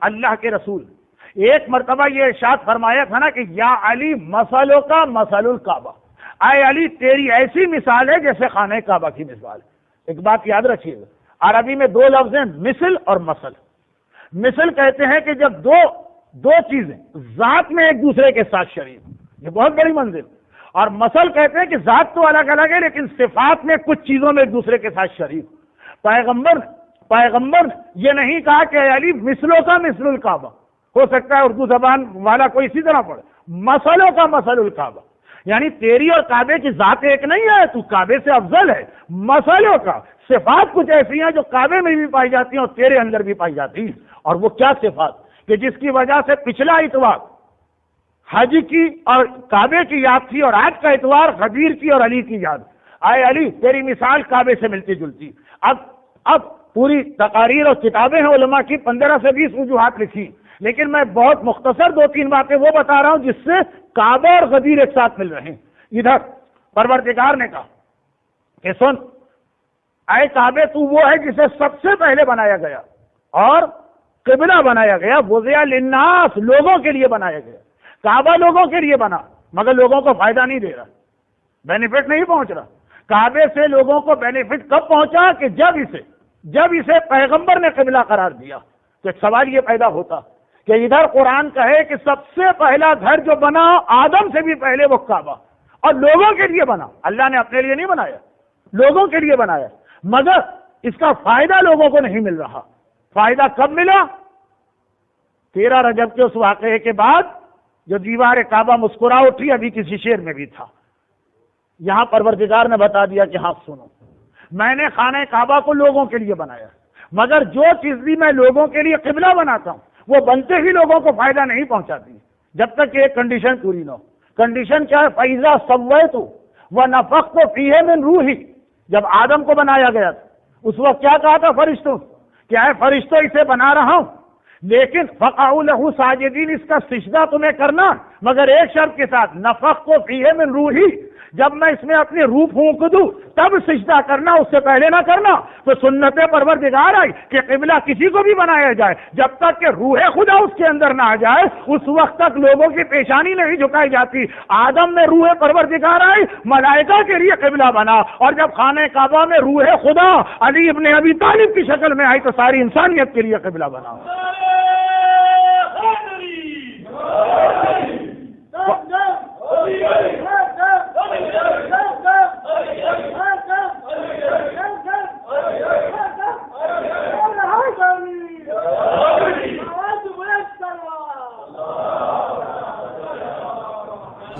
اللہ کے رسول ایک مرتبہ یہ ارشاد فرمایا تھا نا کہ یا علی مثلوں کا مثل الکعبہ، اے علی تیری ایسی مثال ہے جیسے خانہ کعبہ کی مثال ہے۔ ایک بات یاد رکھیے گا، عربی میں دو لفظ ہیں، مثل اور مثل۔ مثل کہتے ہیں کہ جب دو چیزیں ذات میں ایک دوسرے کے ساتھ شریک، یہ بہت بڑی منزل، اور مثل کہتے ہیں کہ ذات تو الگ الگ ہے لیکن صفات میں کچھ چیزوں میں ایک دوسرے کے ساتھ شریک۔ پیغمبر نے یہ نہیں کہا کہ اے علی مثلوں کا مثل الکعبہ، ہو سکتا ہے اردو زبان والا کوئی اسی طرح پڑھے، مثلوں کا مثل الکعبہ، یعنی تیری اور کعبے کی ذات ایک نہیں ہے، تو کعبے سے افضل ہے۔ مثلوں کا صفات کچھ ایسی ہیں جو کعبے میں بھی پائی جاتی ہیں اور تیرے اندر بھی پائی جاتی ہیں، اور وہ کیا صفات کہ جس کی وجہ سے پچھلا اتوار حج کی اور کعبے کی یاد تھی اور آج کا اتوار غدیر کی اور علی کی یاد۔ اے علی تیری مثال کعبے سے ملتی جلتی۔ اب پوری تقاریر اور کتابیں ہیں علماء کی، 15 سے 20 وجوہات لکھی، لیکن میں بہت مختصر 2-3 باتیں وہ بتا رہا ہوں جس سے کعبہ اور غدیر ایک ساتھ مل رہے ہیں۔ ادھر پروردگار نے کہا کہ سن اے کعبے تو وہ ہے جسے سب سے پہلے بنایا گیا اور قبلہ بنایا گیا، وضع للناس لوگوں کے لیے بنایا گیا۔ کعبہ لوگوں کے لیے بنا مگر لوگوں کو فائدہ نہیں دے رہا، بینیفٹ نہیں پہنچ رہا۔ کعبے سے لوگوں کو بینیفٹ کب پہنچا کہ جب اسے پیغمبر نے قبلہ قرار دیا۔ تو ایک سوال یہ پیدا ہوتا کہ ادھر قرآن کہے کہ سب سے پہلا گھر جو بنا آدم سے بھی پہلے وہ کعبہ، اور لوگوں کے لیے بنا، اللہ نے اپنے لیے نہیں بنایا، لوگوں کے لیے بنایا، مگر اس کا فائدہ لوگوں کو نہیں مل رہا۔ فائدہ کب ملا؟ 13 رجب کے اس واقعے کے بعد جو دیوار کعبہ مسکرا اٹھی، ابھی کسی شعر میں بھی تھا، یہاں پروردگار نے بتا دیا کہ ہاں سنو، میں نے خانہ کعبہ کو لوگوں کے لیے بنایا، مگر جو چیز بھی میں لوگوں کے لیے قبلہ بناتا ہوں وہ بنتے ہی لوگوں کو فائدہ نہیں پہنچاتی جب تک کہ ایک کنڈیشن پوری نہ ہو۔ کنڈیشن کیا ہے؟ فَإِذَا سَوَّيْتُ وَنَفَخْتُ فِيهِ مِن رُوحِي۔ جب آدم کو بنایا گیا تھا اس وقت کیا کہا تھا فرشتوں؟ کیا ہے فرشتوں اسے بنا رہا ہوں لیکن فَقَعُوا لَهُ سَاجِدِينَ، اس کا سجدہ تمہیں کرنا، مگر ایک شرط کے ساتھ، نَفَخْتُ فِيهِ مِن رُوحِي، جب میں اس میں اپنی روح پھونک دوں تب سجدہ کرنا، اس سے پہلے نہ کرنا۔ تو سنت پروردگار آئی کہ قبلہ کسی کو بھی بنایا جائے، جب تک کہ روح خدا اس کے اندر نہ آ جائے اس وقت تک لوگوں کی پیشانی نہیں جھکائی جاتی۔ آدم میں روح پروردگار آئی، ملائکہ کے لیے قبلہ بنا، اور جب خانہ کعبہ میں روح خدا علی ابن ابی طالب کی شکل میں آئی تو ساری انسانیت کے لیے قبلہ بنا۔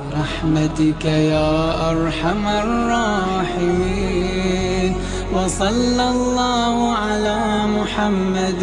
برحمتك يا أرحم الراحمين وصلى الله على محمد